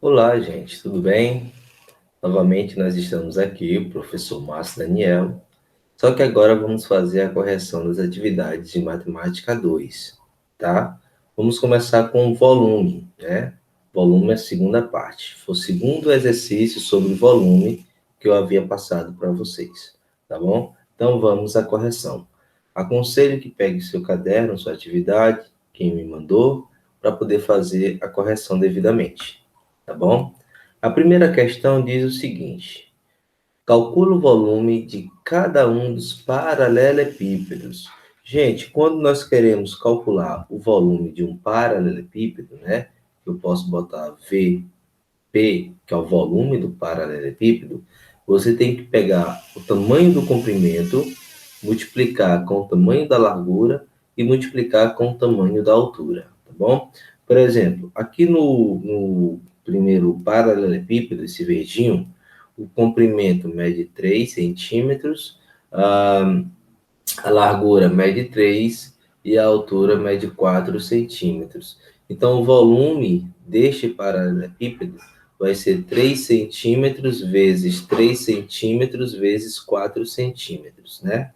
Olá, gente, tudo bem? Novamente nós estamos aqui, o professor Márcio Daniel, só que agora vamos fazer a correção das atividades de Matemática 2, tá? Vamos começar com o volume, né? Volume é a segunda parte. Foi o segundo exercício sobre volume que eu havia passado para vocês, tá bom? Então vamos à correção. Aconselho que pegue seu caderno, sua atividade, quem me mandou, para poder fazer a correção devidamente, tá bom? A primeira questão diz o seguinte: calcula o volume de cada um dos paralelepípedos. Gente, quando nós queremos calcular o volume de um paralelepípedo, né? Eu posso botar VP, que é o volume do paralelepípedo. Você tem que pegar o tamanho do comprimento, multiplicar com o tamanho da largura e multiplicar com o tamanho da altura, tá bom? Por exemplo, aqui no primeiro paralelepípedo, esse verdinho, o comprimento mede 3 centímetros, a largura mede 3 e a altura mede 4 centímetros. Então, o volume deste paralelepípedo vai ser 3 centímetros vezes 3 centímetros vezes 4 centímetros, né?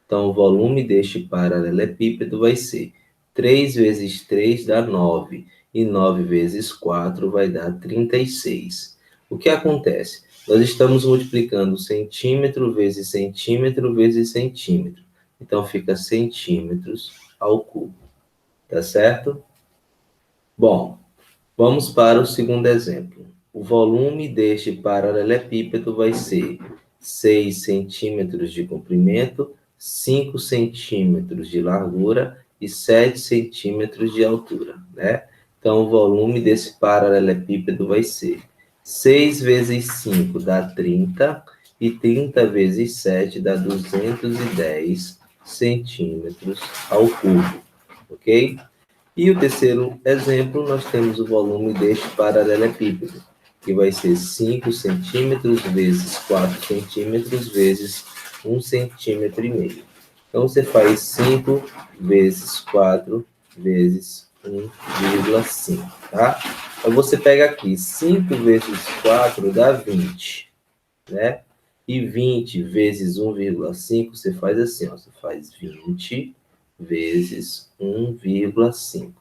Então, o volume deste paralelepípedo vai ser 3 vezes 3 dá 9, e 9 vezes 4 vai dar 36. O que acontece? Nós estamos multiplicando centímetro vezes centímetro vezes centímetro. Então, fica centímetros ao cubo. Tá certo? Bom, vamos para o segundo exemplo. O volume deste paralelepípedo vai ser 6 centímetros de comprimento, 5 centímetros de largura e 7 centímetros de altura, né? Então, o volume desse paralelepípedo vai ser 6 vezes 5 dá 30, e 30 vezes 7 dá 210 centímetros ao cubo, ok? E o terceiro exemplo, nós temos o volume deste paralelepípedo, que vai ser 5 centímetros vezes 4 centímetros vezes 1,5 centímetro. Então, você faz 5 vezes 4 vezes 1,5, tá? Então, você pega aqui, 5 vezes 4 dá 20, né? E 20 vezes 1,5, você faz assim, ó, você faz 20 vezes 1,5.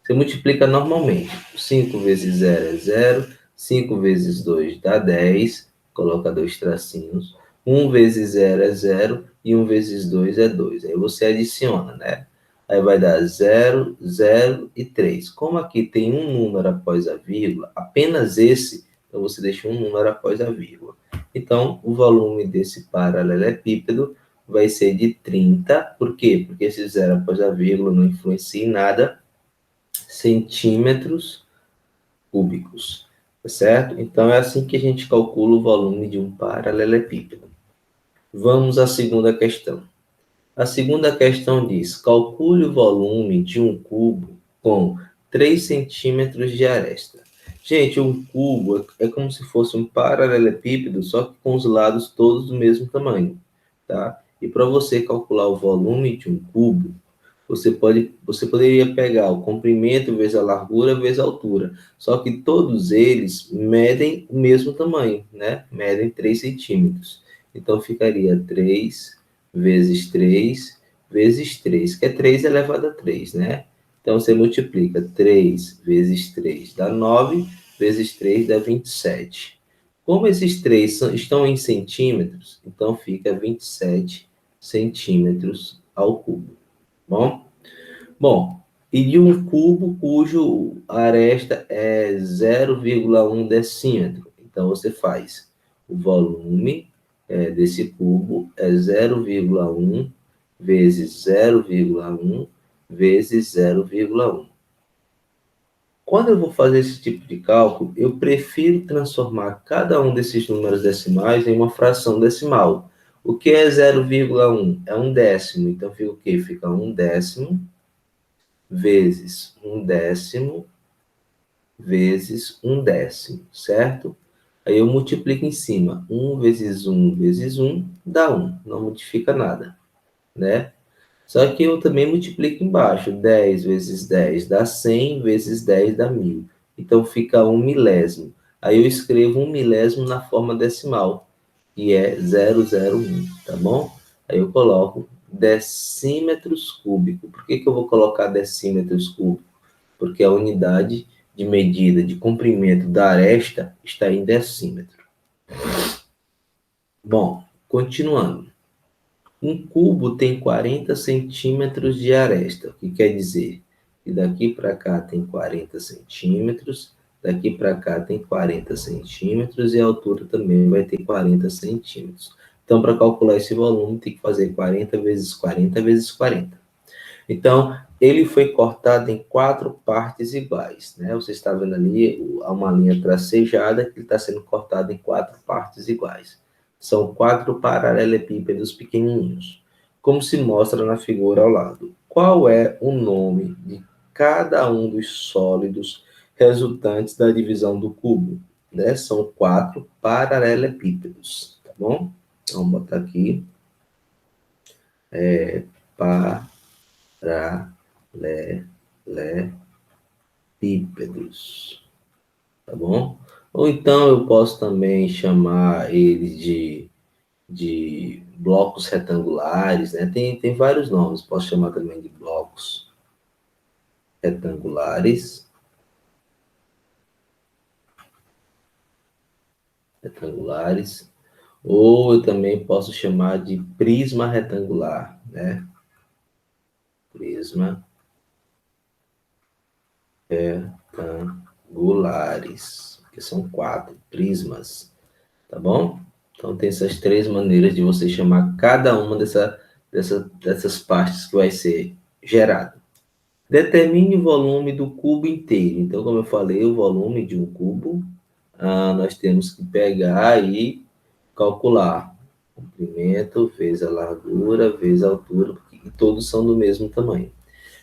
Você multiplica normalmente. 5 vezes 0 é 0, 5 vezes 2 dá 10, coloca dois tracinhos. 1 vezes 0 é 0 e 1 vezes 2 é 2. Aí você adiciona, né? Aí vai dar 0, 0 e 3. Como aqui tem um número após a vírgula, apenas esse, então você deixa um número após a vírgula. Então, o volume desse paralelepípedo vai ser de 30. Por quê? Porque esse zero após a vírgula não influencia em nada, centímetros cúbicos, tá certo? Então, é assim que a gente calcula o volume de um paralelepípedo. Vamos à segunda questão. A segunda questão diz: calcule o volume de um cubo com 3 centímetros de aresta. Gente, um cubo é como se fosse um paralelepípedo, só que com os lados todos do mesmo tamanho, tá? E para você calcular o volume de um cubo, você poderia pegar o comprimento vezes a largura vezes a altura, só que todos eles medem o mesmo tamanho, né? Medem 3 centímetros. Então, ficaria 3 vezes 3 vezes 3, que é 3 elevado a 3, né? Então, você multiplica 3 vezes 3 dá 9, vezes 3 dá 27. Como esses 3 estão em centímetros, então fica 27 centímetros ao cubo. Bom, e de um cubo cujo aresta é 0,1 decímetro. Então, você faz o volume desse cubo é 0,1 vezes 0,1 vezes 0,1. Quando eu vou fazer esse tipo de cálculo, eu prefiro transformar cada um desses números decimais em uma fração decimal. O que é 0,1? É um décimo. Então, fica o quê? Fica um décimo vezes um décimo vezes um décimo, certo? Aí eu multiplico em cima. 1 vezes 1 dá 1. Não modifica nada, né? Só que eu também multiplico embaixo. 10 vezes 10 dá 100, vezes 10 dá 1000. Então, fica 1 milésimo. Aí eu escrevo 1 milésimo na forma decimal, que é 001, tá bom? Aí eu coloco decímetros cúbicos. Por que eu vou colocar decímetros cúbicos? Porque a unidade de medida de comprimento da aresta está em decímetro. Bom, continuando. Um cubo tem 40 centímetros de aresta, o que quer dizer que daqui para cá tem 40 centímetros, daqui para cá tem 40 centímetros e a altura também vai ter 40 centímetros. Então, para calcular esse volume, tem que fazer 40 vezes 40 vezes 40. Então, ele foi cortado em 4 partes iguais, né? Você está vendo ali uma linha tracejada que está sendo cortada em 4 partes iguais. São 4 paralelepípedos pequenininhos, como se mostra na figura ao lado. Qual é o nome de cada um dos sólidos resultantes da divisão do cubo? Né? São 4 paralelepípedos, tá bom? Vamos botar aqui. Paralelepípedos, tá bom? Ou então eu posso também chamar eles de blocos retangulares, né? Tem vários nomes, posso chamar também de blocos retangulares, ou eu também posso chamar de prisma retangular, né? Prisma retangulares, que são 4 prismas, tá bom? Então, tem essas 3 maneiras de você chamar cada uma dessas partes que vai ser gerada. Determine o volume do cubo inteiro. Então, como eu falei, o volume de um cubo, nós temos que pegar e calcular. Comprimento vezes a largura vezes a altura, porque todos são do mesmo tamanho.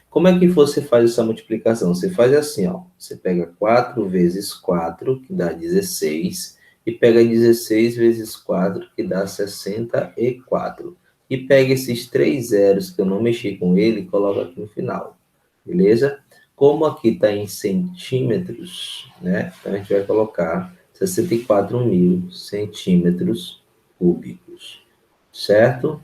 Como é que você faz essa multiplicação? Você faz assim, ó. Você pega 4 vezes 4, que dá 16, e pega 16 vezes 4, que dá 64. E pega esses 3 zeros, que eu não mexi com ele, e coloca aqui no final. Beleza? Como aqui está em centímetros, né? Então, a gente vai colocar 64.000 centímetros cúbicos. Certo?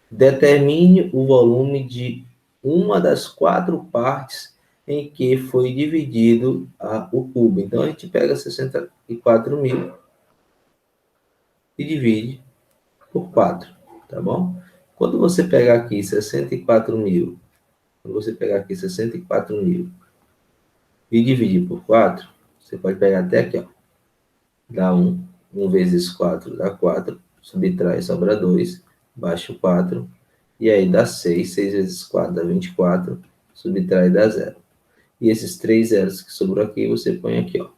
Determine o volume de uma das 4 partes em que foi dividido o cubo. Então, a gente pega 64.000 e divide por 4, tá bom? Quando você pegar aqui 64.000, quando você pegar aqui 64.000 e dividir por 4, você pode pegar até aqui, ó. Dá 1, 1 vezes 4 dá 4, subtrai, sobra 2, baixa o 4, e aí dá 6, 6 vezes 4 dá 24, subtrai dá 0. E esses 3 zeros que sobrou aqui, você põe aqui, ó.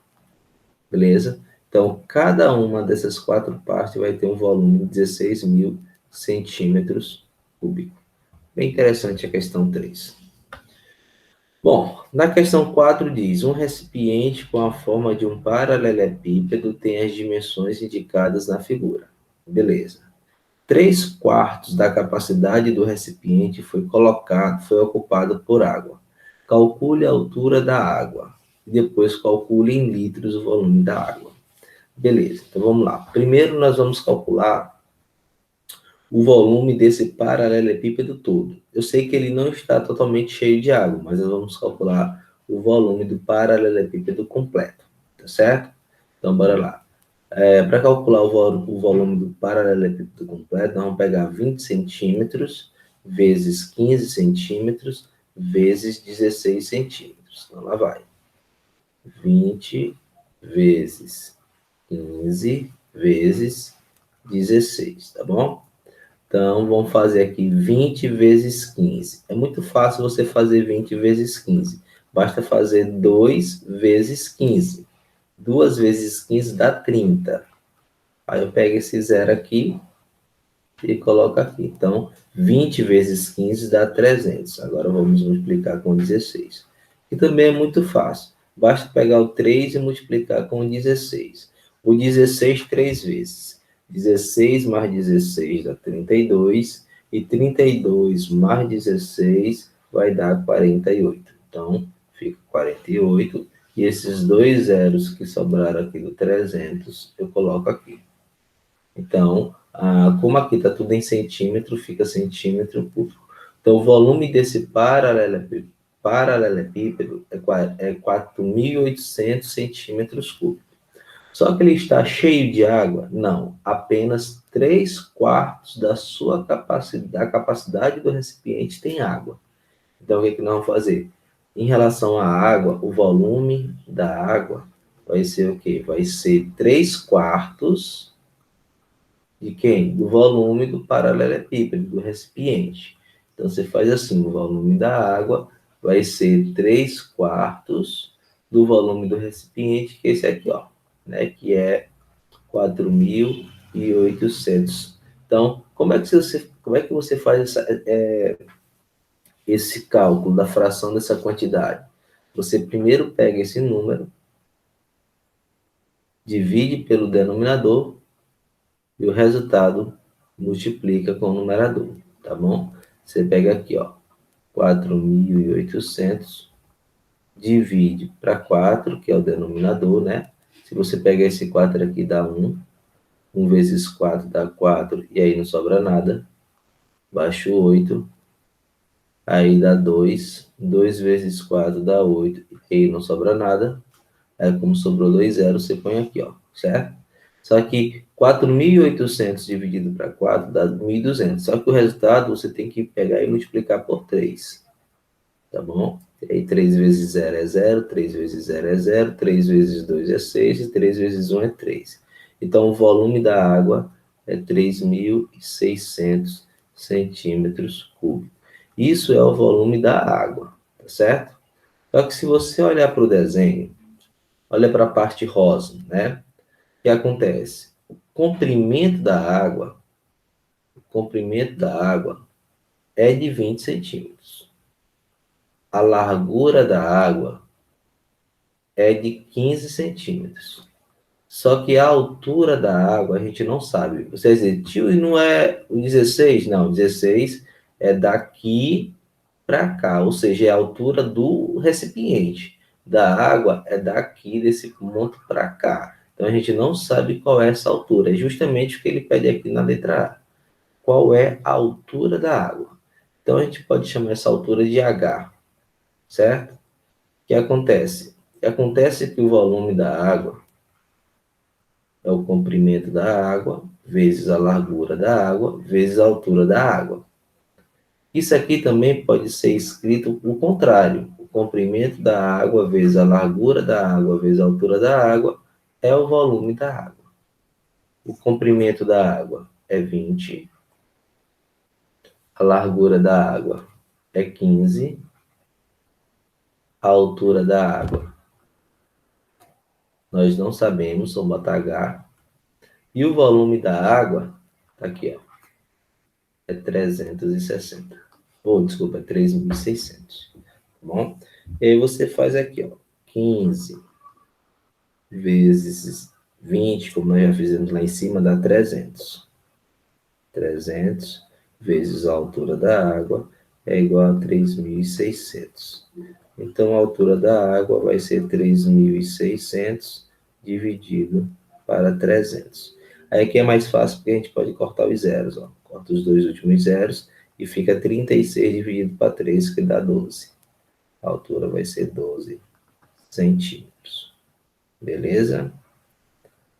Beleza? Então, cada uma dessas 4 partes vai ter um volume de 16.000 centímetros cúbicos. Bem interessante a questão 3. Bom, na questão 4 diz, um recipiente com a forma de um paralelepípedo tem as dimensões indicadas na figura. Beleza. 3/4 da capacidade do recipiente foi ocupado por água. Calcule a altura da água. Depois calcule em litros o volume da água. Beleza, então vamos lá. Primeiro nós vamos calcular o volume desse paralelepípedo todo. Eu sei que ele não está totalmente cheio de água, mas nós vamos calcular o volume do paralelepípedo completo, tá certo? Então, bora lá. Para calcular o volume do paralelepípedo completo, nós vamos pegar 20 centímetros vezes 15 centímetros vezes 16 centímetros. Então, lá vai. 20 vezes 15 vezes 16, tá bom? Então, vamos fazer aqui 20 vezes 15. É muito fácil você fazer 20 vezes 15. Basta fazer 2 vezes 15. 2 vezes 15 dá 30. Aí eu pego esse zero aqui e coloco aqui. Então, 20 vezes 15 dá 300. Agora vamos multiplicar com 16. E também é muito fácil. Basta pegar o 3 e multiplicar com 16. O 16 3 vezes. 16 mais 16 dá 32. E 32 mais 16 vai dar 48. Então, fica 48 E esses dois zeros que sobraram aqui do 300, eu coloco aqui. Então, como aqui está tudo em centímetro, fica centímetro cúbico. Então, o volume desse paralelepípedo é 4.800 centímetros cúbicos. Só que ele está cheio de água? Não, apenas 3/4 da capacidade do recipiente tem água. Então, o que nós vamos fazer? Em relação à água, o volume da água vai ser o quê? Vai ser 3/4 de quem? Do volume do paralelepípedo, do recipiente. Então, você faz assim, o volume da água vai ser 3/4 do volume do recipiente, que é esse aqui, ó, né? Que é 4.800. Então, como é que você faz esse cálculo da fração dessa quantidade? Você primeiro pega esse número, divide pelo denominador e o resultado multiplica com o numerador, tá bom? Você pega aqui, ó, 4.800, divide para 4, que é o denominador, né? Se você pegar esse 4 aqui, dá 1. 1 vezes 4 dá 4, e aí não sobra nada. Baixa o 8, aí dá 2. 2 vezes 4 dá 8, e aí não sobra nada. Aí, como sobrou 2 zeros, você põe aqui, ó, certo? Só que 4.800 dividido para 4 dá 1.200. Só que o resultado você tem que pegar e multiplicar por 3, tá bom? E aí 3 vezes 0 é 0, 3 vezes 0 é 0, 3 vezes 2 é 6 e 3 vezes 1 é 3. Então, o volume da água é 3.600 centímetros cúbicos. Isso é o volume da água, tá certo? Só que se você olhar para o desenho, olha para a parte rosa, né? O que acontece? O comprimento da água é de 20 centímetros. A largura da água é de 15 centímetros. Só que a altura da água a gente não sabe. Você diz, tio, e não é o 16? Não, 16 é daqui para cá, ou seja, é a altura do recipiente. Da água é daqui desse ponto para cá. Então a gente não sabe qual é essa altura. É justamente o que ele pede aqui na letra A. Qual é a altura da água? Então a gente pode chamar essa altura de H, certo? O que acontece? Acontece que o volume da água é o comprimento da água vezes a largura da água vezes a altura da água. Isso aqui também pode ser escrito o contrário. O comprimento da água vezes a largura da água vezes a altura da água é o volume da água. O comprimento da água é 20, a largura da água é 15, a altura da água nós não sabemos, vamos botar H, e o volume da água, tá aqui, ó, é 360. Desculpa, é 3.600. Tá bom? E aí você faz aqui, ó, 15 vezes 20, como nós já fizemos lá em cima, dá 300. 300 vezes a altura da água é igual a 3.600. Então, a altura da água vai ser 3.600 dividido para 300. Aí aqui é mais fácil porque a gente pode cortar os zeros. Ó. Corta os dois últimos zeros e fica 36 dividido para 3, que dá 12. A altura vai ser 12 centímetros. Beleza?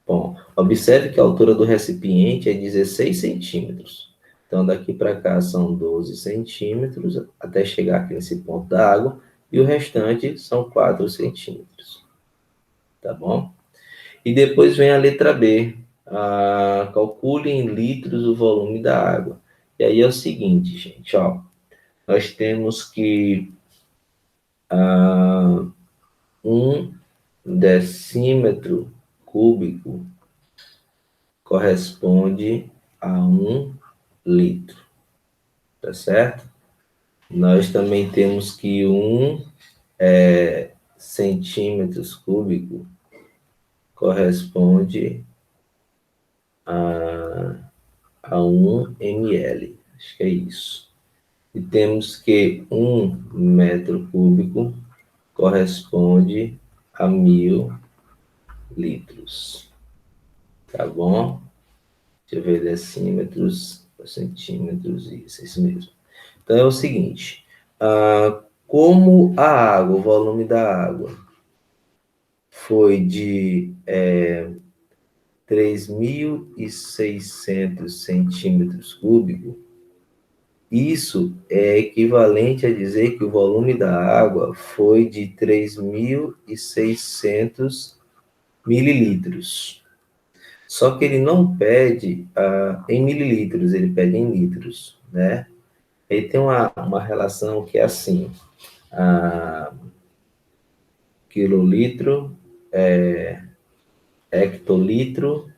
Bom, observe que a altura do recipiente é 16 centímetros. Então, daqui para cá são 12 centímetros, até chegar aqui nesse ponto da água, e o restante são 4 centímetros. Tá bom? E depois vem a letra B. Calcule em litros o volume da água. E aí é o seguinte, gente, ó. Nós temos que 1 decímetro cúbico corresponde a 1 litro, tá certo? Nós também temos que 1 centímetros cúbico corresponde a 1 ml, acho que é isso. E temos que 1 metro cúbico corresponde a 1.000 litros. Tá bom? Deixa eu ver decímetros, centímetros, isso mesmo. Então é o seguinte, como a água, o volume da água foi de 3.600 centímetros cúbicos, isso é equivalente a dizer que o volume da água foi de 3.600 mililitros. Só que ele não pede em mililitros, ele pede em litros, né? Ele tem uma relação que é assim, quilolitro, hectolitro,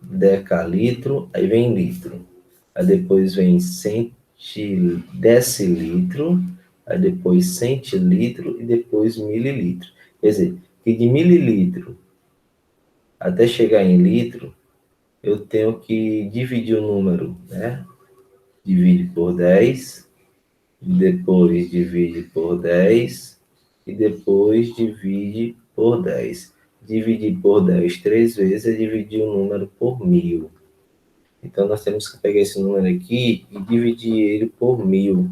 decalitro, aí vem litro. Aí depois vem decilitro, aí depois centilitro e depois mililitro. Quer dizer, que de mililitro até chegar em litro, eu tenho que dividir o número, né? Divide por 10, depois divide por 10 e depois divide por 10. Dividir por 10 três vezes é dividir o número por 1.000. Então, nós temos que pegar esse número aqui e dividir ele por 1.000,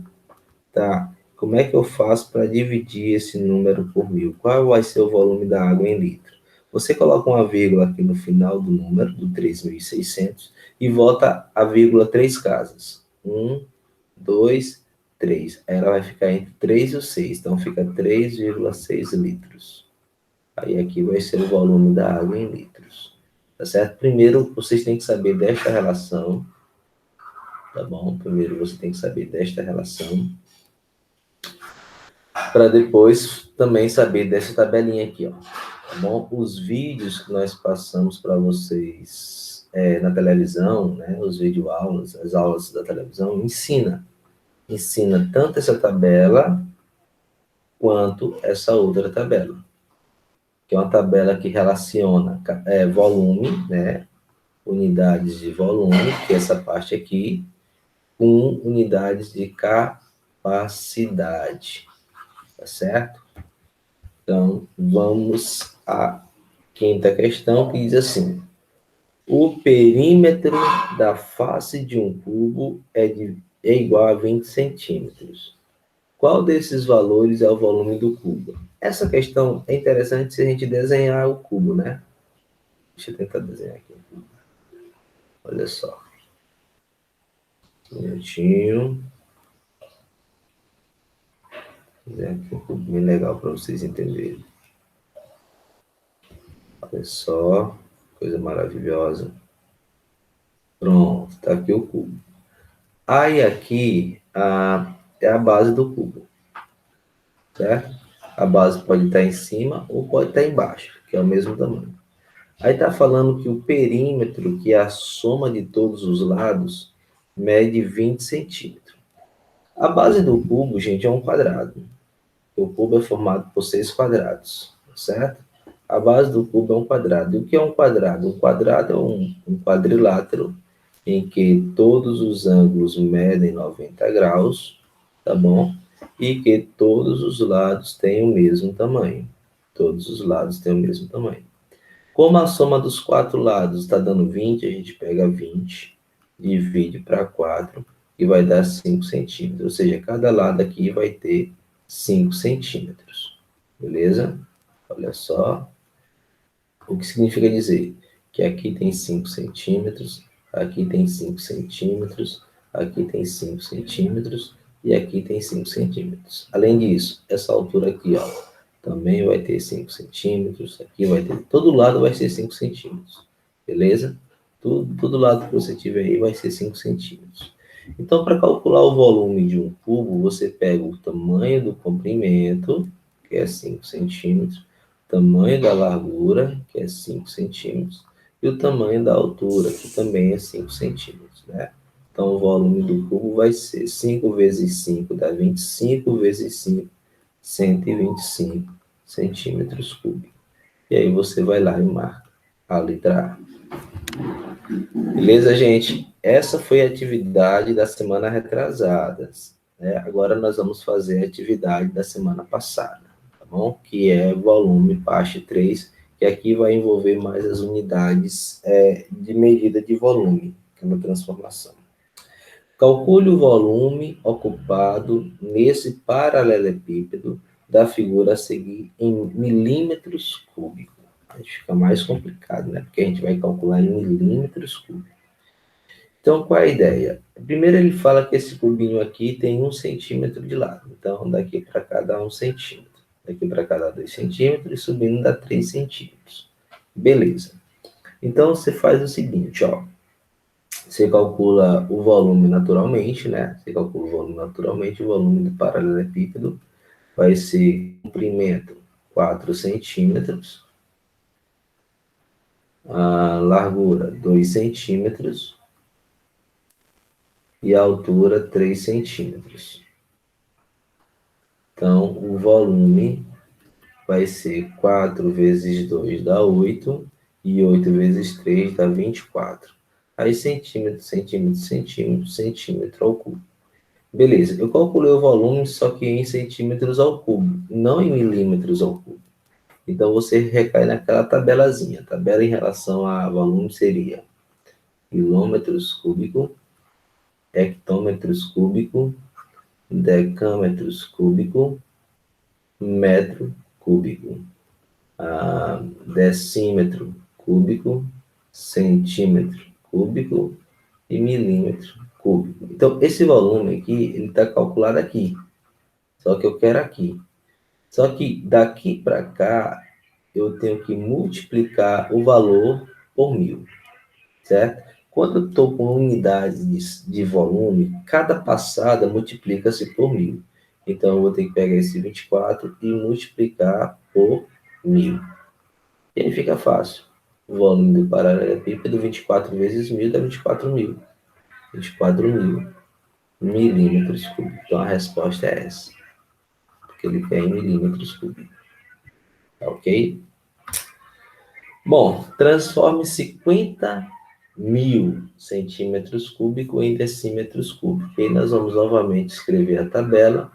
tá? Como é que eu faço para dividir esse número por 1.000? Qual vai ser o volume da água em litro? Você coloca uma vírgula aqui no final do número, do 3.600, e volta a vírgula três casas. 1, 2, 3. Aí ela vai ficar entre 3 e o 6, então fica 3,6 litros. Aí aqui vai ser o volume da água em litros. Tá certo? Primeiro, vocês têm que saber desta relação, tá bom? Primeiro você tem que saber desta relação, para depois também saber dessa tabelinha aqui, ó. Tá bom? Os vídeos que nós passamos para vocês na televisão, né? Os videoaulas, as aulas da televisão, ensina tanto essa tabela quanto essa outra tabela, que é uma tabela que relaciona volume, né? Unidades de volume, que é essa parte aqui, com unidades de capacidade, tá certo? Então, vamos à quinta questão, que diz assim: o perímetro da face de um cubo é igual a 20 centímetros. Qual desses valores é o volume do cubo? Essa questão é interessante se a gente desenhar o cubo, né? Deixa eu tentar desenhar aqui o cubo. Olha só. Um minutinho. Desenhar aqui um cubo bem legal para vocês entenderem. Olha só. Coisa maravilhosa. Pronto, tá aqui o cubo. Aí aqui é a base do cubo, certo? A base pode estar em cima ou pode estar embaixo, que é o mesmo tamanho. Aí está falando que o perímetro, que é a soma de todos os lados, mede 20 centímetros. A base do cubo, gente, é um quadrado. O cubo é formado por 6 quadrados, certo? A base do cubo é um quadrado. E o que é um quadrado? Um quadrado é um quadrilátero em que todos os ângulos medem 90 graus, tá bom? E que todos os lados têm o mesmo tamanho. Todos os lados têm o mesmo tamanho. Como a soma dos quatro lados está dando 20, a gente pega 20, divide para 4 e vai dar 5 centímetros. Ou seja, cada lado aqui vai ter 5 centímetros. Beleza? Olha só. O que significa dizer que aqui tem 5 centímetros, aqui tem 5 centímetros, aqui tem 5 centímetros e aqui tem 5 centímetros. Além disso, essa altura aqui, ó, também vai ter 5 centímetros, aqui vai ter, todo lado vai ser 5 centímetros, beleza? Todo lado que você tiver aí vai ser 5 centímetros. Então, para calcular o volume de um cubo, você pega o tamanho do comprimento, que é 5 centímetros, tamanho da largura, que é 5 centímetros, e o tamanho da altura, que também é 5 centímetros, né? Então, o volume do cubo vai ser 5 vezes 5 dá 25 vezes 5, 125 centímetros cúbicos. E aí você vai lá e marca a letra A. Beleza, gente? Essa foi a atividade da semana retrasada, né? Agora nós vamos fazer a atividade da semana passada. tá bom? Que é volume, parte 3, que aqui vai envolver mais as unidades de medida de volume, que é uma transformação. Calcule o volume ocupado nesse paralelepípedo da figura a seguir em milímetros cúbicos. Aí fica mais complicado, né? Porque a gente vai calcular em milímetros cúbicos. Então, qual é a ideia? Primeiro ele fala que esse cubinho aqui tem 1 centímetro de lado. Então, daqui para cá dá 1 centímetro. Daqui para cá dá 2 centímetros e subindo dá 3 centímetros. Beleza. Então, você faz o seguinte, ó. Você calcula o volume naturalmente, né? Você calcula o volume naturalmente, o volume do paralelepípedo vai ser comprimento 4 centímetros, a largura 2 centímetros e a altura 3 centímetros. Então, o volume vai ser 4 vezes 2 dá 8, e 8 vezes 3 dá 24. Aí centímetro, centímetro, centímetro, centímetro ao cubo. Beleza, eu calculei o volume só que em centímetros ao cubo, não em milímetros ao cubo. Então você recai naquela tabelazinha. A tabela em relação a volume seria quilômetros cúbicos, hectômetros cúbicos, decâmetros cúbicos, metro cúbico, decímetro cúbico, centímetro cúbico e milímetro cúbico. Então, esse volume aqui, ele está calculado aqui. Só que eu quero aqui. Só que daqui para cá, eu tenho que multiplicar o valor por 1000, certo? Quando eu estou com unidades de volume, cada passada multiplica-se por 1000. Então, eu vou ter que pegar esse 24 e multiplicar por 1000. E aí fica fácil. O volume do paralelepípedo, 24 vezes 1000 dá 24.000. 24.000 milímetros cúbicos. Então, a resposta é essa. Porque ele quer em milímetros cúbicos. Tá ok? Bom, transforme 50.000 centímetros cúbicos em decímetros cúbicos. E aí nós vamos novamente escrever a tabela.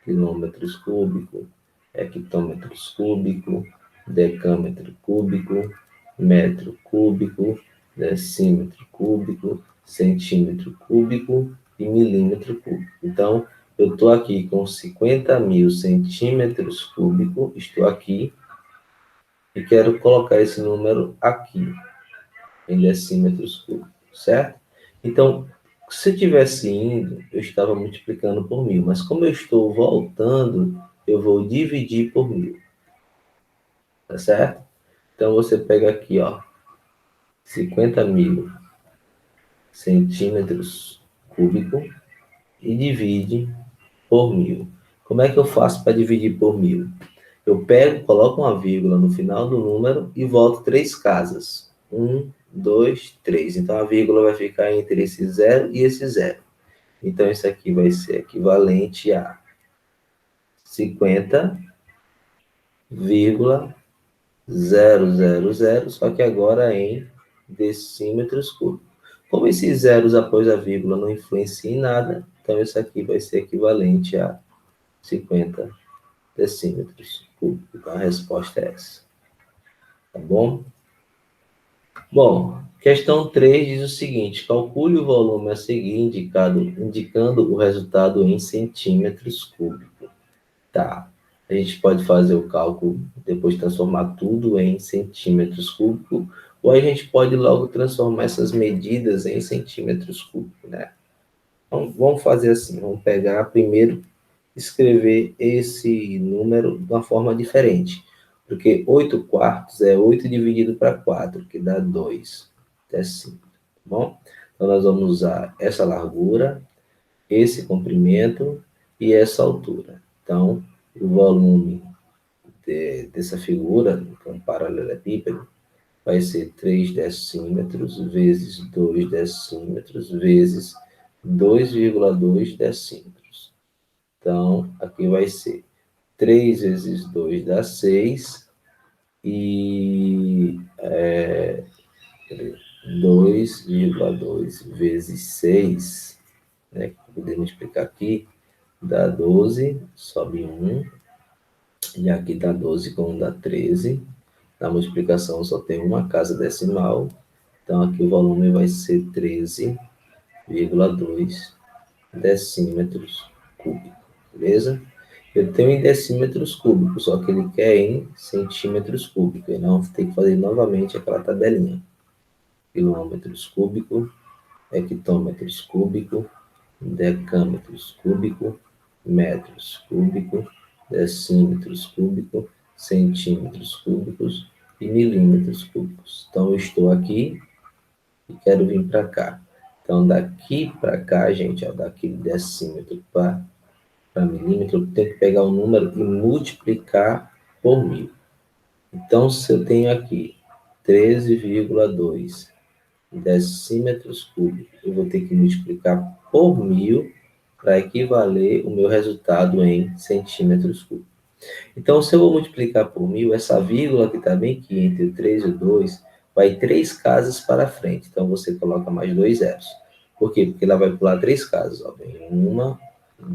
Quilômetros cúbicos, hectômetros cúbicos, decâmetro cúbico, metro cúbico, decímetro cúbico, centímetro cúbico e milímetro cúbico. Então, eu estou aqui com 50.000 centímetros cúbicos, estou aqui, e quero colocar esse número aqui, em decímetros cúbicos, certo? Então, se eu tivesse indo, eu estava multiplicando por 1000, mas como eu estou voltando, eu vou dividir por 1000, tá certo? Então, você pega aqui, ó, 50.000 centímetros cúbicos e divide por 1000. Como é que eu faço para dividir por 1000? Eu pego, coloco uma vírgula no final do número e volto 3 casas. 1, 2, 3. Então, a vírgula vai ficar entre esse 0 e esse 0. Então, isso aqui vai ser equivalente a 50,000, só que agora em decímetros cúbicos. Como esses zeros após a vírgula não influenciam em nada, então isso aqui vai ser equivalente a 50 decímetros cúbicos. Então, a resposta é essa. Tá bom? Bom, questão 3 diz o seguinte: calcule o volume a seguir indicando o resultado em centímetros cúbicos. Tá. A gente pode fazer o cálculo, depois transformar tudo em centímetros cúbicos, ou a gente pode logo transformar essas medidas em centímetros cúbicos, né? Então, vamos fazer assim, vamos pegar primeiro, escrever esse número de uma forma diferente, porque 8 quartos é 8 dividido para 4, que dá 2 decímetros, tá bom? Então, nós vamos usar essa largura, esse comprimento e essa altura. Então, o volume dessa figura, que é um paralelepípedo, vai ser 3 decímetros vezes 2 decímetros vezes 2,2 decímetros. Então, aqui vai ser 3 vezes 2 dá 6 e 2,2 vezes 6, né, que podemos explicar aqui, dá 12, sobe 1, E aqui dá 12, como dá 13. Na multiplicação só tem uma casa decimal. Então, aqui o volume vai ser 13,2 decímetros cúbicos. Beleza? Eu tenho em decímetros cúbicos, só que ele quer em centímetros cúbicos. Então, tem que fazer novamente aquela tabelinha. Quilômetros cúbicos, hectômetros cúbicos, decâmetros cúbicos, metros cúbicos, decímetros cúbicos, centímetros cúbicos e milímetros cúbicos. Então, eu estou aqui e quero vir para cá. Então, daqui para cá, gente, ó, daqui decímetro para milímetro, eu tenho que pegar o número e multiplicar por 1000. Então, se eu tenho aqui 13,2 decímetros cúbicos, eu vou ter que multiplicar por 1000 para equivaler o meu resultado em centímetros cúbicos. Então, se eu vou multiplicar por 1000, essa vírgula que está bem aqui entre o 3 e o 2, vai 3 casas para frente. Então, você coloca mais 2 zeros. Por quê? Porque ela vai pular 3 casas. Ó. Vem 1,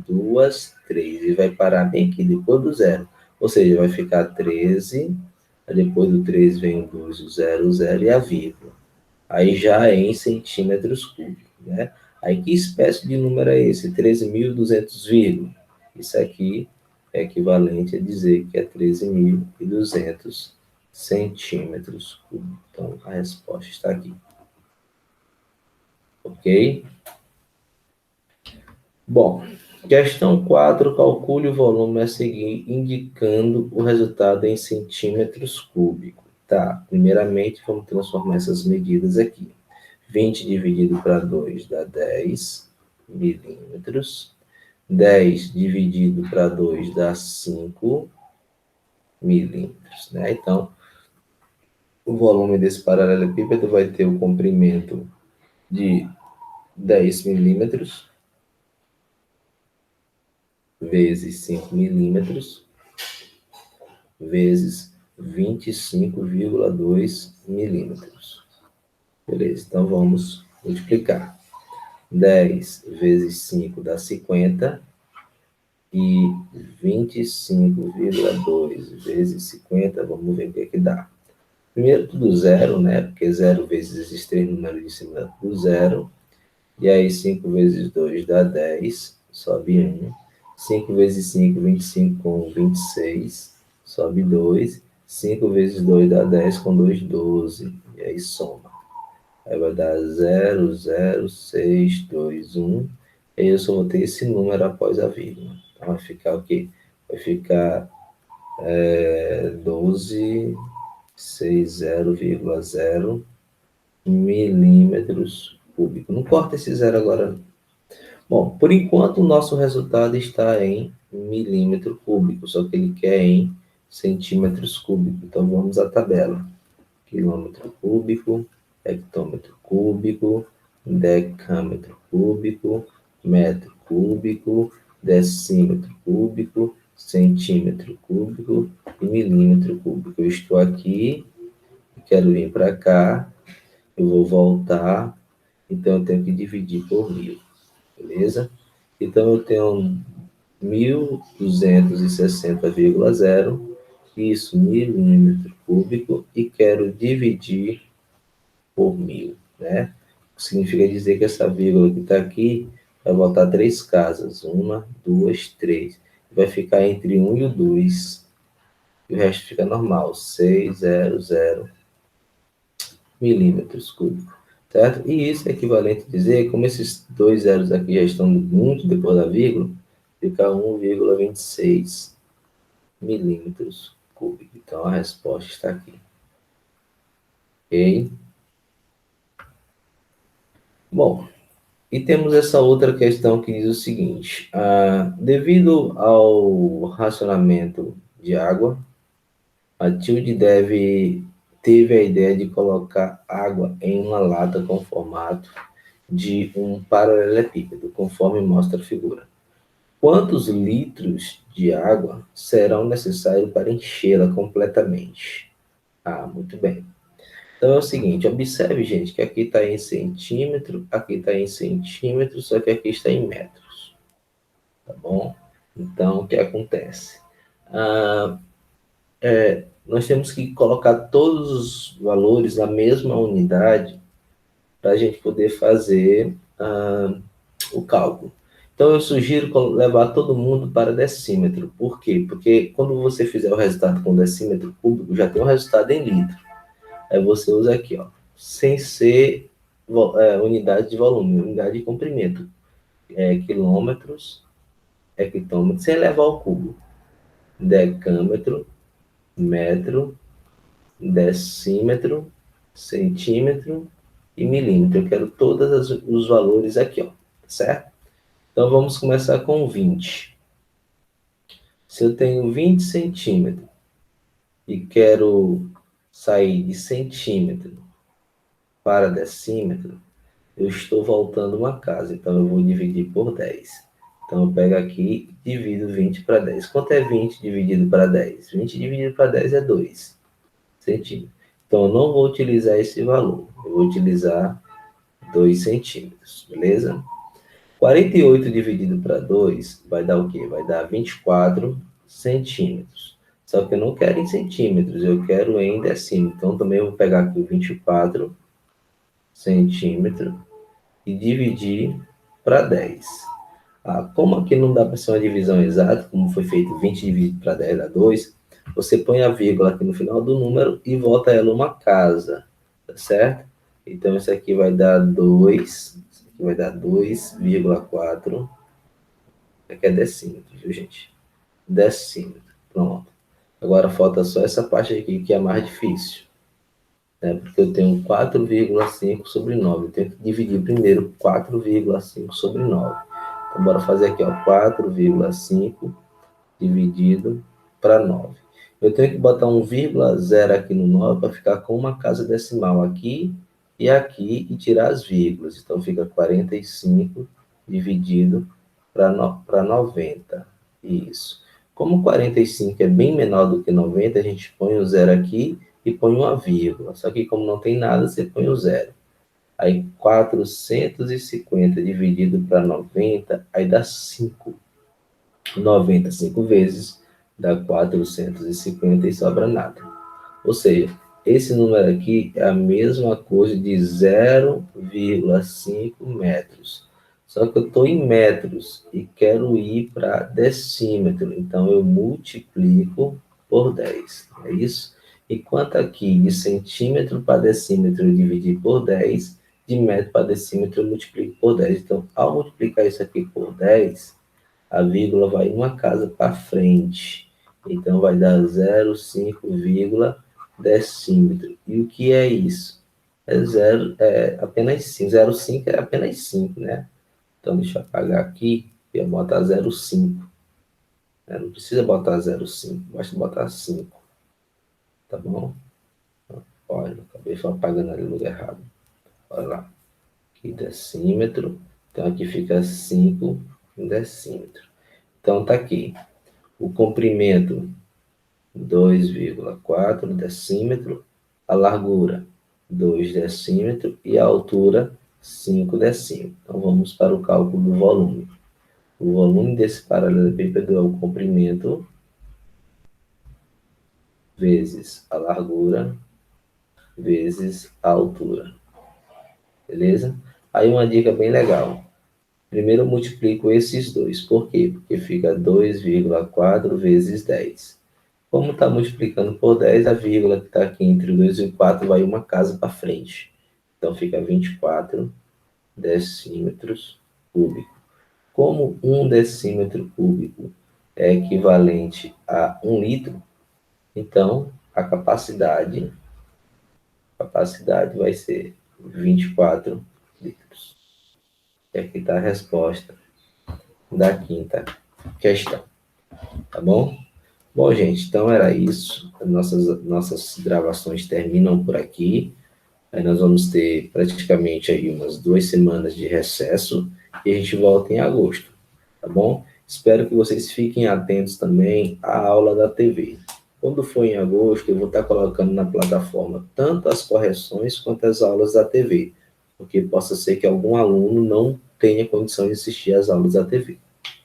2, 3. E vai parar bem aqui depois do zero. Ou seja, vai ficar 13. Depois do 3 vem o 2, o 0, o 0 e a vírgula. Aí já é em centímetros cúbicos, né? Aí que espécie de número é esse? 13.200, vírgula. Isso aqui é equivalente a dizer que é 13.200 centímetros cúbicos. Então, a resposta está aqui. Ok? Bom, questão 4, calcule o volume a seguir, indicando o resultado em centímetros cúbicos. Tá, primeiramente, vamos transformar essas medidas aqui. 20 dividido para 2 dá 10 milímetros. 10 dividido para 2 dá 5 milímetros, né? Então, o volume desse paralelepípedo vai ter o comprimento de 10 milímetros vezes 5 milímetros vezes 25,2 milímetros. Beleza, então vamos multiplicar. 10 vezes 5 dá 50 e 25,2 vezes 50, vamos ver o que é que dá. Primeiro tudo zero, né? Porque zero vezes esses três números de cima do zero. E aí 5 vezes 2 dá 10, sobe 1. 5 vezes 5, 25 com 26, sobe 2. 5 vezes 2 dá 10, com 2, 12. E aí soma. Aí vai dar 0, 0, 6, 2, 1. E aí eu só vou ter esse número após a vírgula. Então vai ficar o quê? Vai ficar 12,60,0 milímetros cúbicos. Não corta esse zero agora. Bom, por enquanto o nosso resultado está em milímetro cúbico, só que ele quer em centímetros cúbicos. Então vamos à tabela. Quilômetro cúbico, hectômetro cúbico, decâmetro cúbico, metro cúbico, decímetro cúbico, centímetro cúbico e milímetro cúbico. Eu estou aqui, quero vir para cá, eu vou voltar, então eu tenho que dividir por 1000, beleza? Então eu tenho 1260,0, isso, milímetro cúbico, e quero dividir por 1000, né? Significa dizer que essa vírgula que está aqui vai voltar 3 casas. 1, 2, 3. Vai ficar entre 1 e o 2. E o resto fica normal. 600 milímetros cúbicos. Certo? E isso é equivalente a dizer, como esses dois zeros aqui já estão muito depois da vírgula, fica 1,26 milímetros cúbicos. Então a resposta está aqui. Ok? Bom, e temos essa outra questão que diz o seguinte: devido ao racionamento de água, a Tilde teve a ideia de colocar água em uma lata com formato de um paralelepípedo, conforme mostra a figura. Quantos litros de água serão necessários para enchê-la completamente? Muito bem. Então é o seguinte, observe, gente, que aqui está em centímetro, aqui está em centímetro, só que aqui está em metros, tá bom? Então, o que acontece? nós temos que colocar todos os valores na mesma unidade para a gente poder fazer o cálculo. Então, eu sugiro levar todo mundo para decímetro. Por quê? Porque quando você fizer o resultado com decímetro cúbico, já tem o resultado em litro. Aí você usa aqui, ó, sem ser unidade de volume, unidade de comprimento. Quilômetros, hectômetro, sem levar ao cubo. Decâmetro, metro, decímetro, centímetro e milímetro. Eu quero todos os valores aqui, ó, certo? Então, vamos começar com 20. Se eu tenho 20 centímetros e quero sair de centímetro para decímetro, eu estou voltando uma casa. Então, eu vou dividir por 10. Então, eu pego aqui e divido 20 para 10. Quanto é 20 dividido para 10? 20 dividido para 10 é 2 centímetros. Então, eu não vou utilizar esse valor. Eu vou utilizar 2 centímetros, beleza? 48 dividido para 2 vai dar o quê? Vai dar 24 centímetros. Só que eu não quero em centímetros, eu quero em decímetros. Então, também eu vou pegar aqui 24 centímetros e dividir para 10. Como aqui não dá para ser uma divisão exata, como foi feito 20 dividido para 10 dá 2, você põe a vírgula aqui no final do número e volta ela uma casa, tá certo? Então, isso aqui vai dar 2, isso aqui vai dar 2,4, aqui é decímetro, viu, gente? Decímetro, pronto. Agora falta só essa parte aqui que é a mais difícil, né? Porque eu tenho 4,5 sobre 9. Eu tenho que dividir primeiro 4,5 sobre 9. Então, bora fazer aqui, ó, 4,5 dividido para 9. Eu tenho que botar um vírgula zero aqui no 9 para ficar com uma casa decimal aqui e tirar as vírgulas. Então, fica 45 dividido para 90. Isso. Como 45 é bem menor do que 90, a gente põe o zero aqui e põe uma vírgula. Só que como não tem nada, você põe o zero. Aí 450 dividido para 90, aí dá 5. 90 5 vezes dá 450 e sobra nada. Ou seja, esse número aqui é a mesma coisa de 0,5 metros. Só que eu estou em metros e quero ir para decímetro. Então, eu multiplico por 10. É isso? Enquanto aqui de centímetro para decímetro eu dividi por 10, de metro para decímetro eu multiplico por 10. Então, ao multiplicar isso aqui por 10, a vírgula vai uma casa para frente. Então, vai dar 0,5 decímetro. E o que é isso? É apenas 5. 0,5 é apenas 5, né? Então, deixa eu apagar aqui e eu botar 0,5. Não precisa botar 0,5, basta botar 5. Tá bom? Olha, acabei apagando ali no lugar errado. Olha lá. Aqui, decímetro. Então, aqui fica 5 decímetro. Então, tá aqui. O comprimento, 2,4 decímetro. A largura, 2 decímetros. E a altura, 5 decímetros. Então, vamos para o cálculo do volume. O volume desse paralelepípedo é o comprimento vezes a largura vezes a altura. Beleza? Aí uma dica bem legal. Primeiro eu multiplico esses dois. Por quê? Porque fica 2,4 vezes 10. Como está multiplicando por 10, a vírgula que está aqui entre o 2 e o 4 vai uma casa para frente. Então fica 24 decímetros cúbicos. Como 1 decímetro cúbico é equivalente a 1 litro, então a capacidade vai ser 24 litros. E aqui está a resposta da quinta questão. Tá bom? Bom, gente, então era isso. Nossas gravações terminam por aqui. Aí nós vamos ter praticamente aí umas 2 semanas de recesso e a gente volta em agosto, tá bom? Espero que vocês fiquem atentos também à aula da TV. Quando for em agosto, eu vou estar colocando na plataforma tanto as correções quanto as aulas da TV, porque possa ser que algum aluno não tenha condição de assistir às aulas da TV,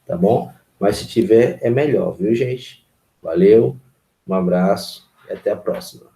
tá bom? Mas se tiver, é melhor, viu, gente? Valeu! Um abraço e até a próxima.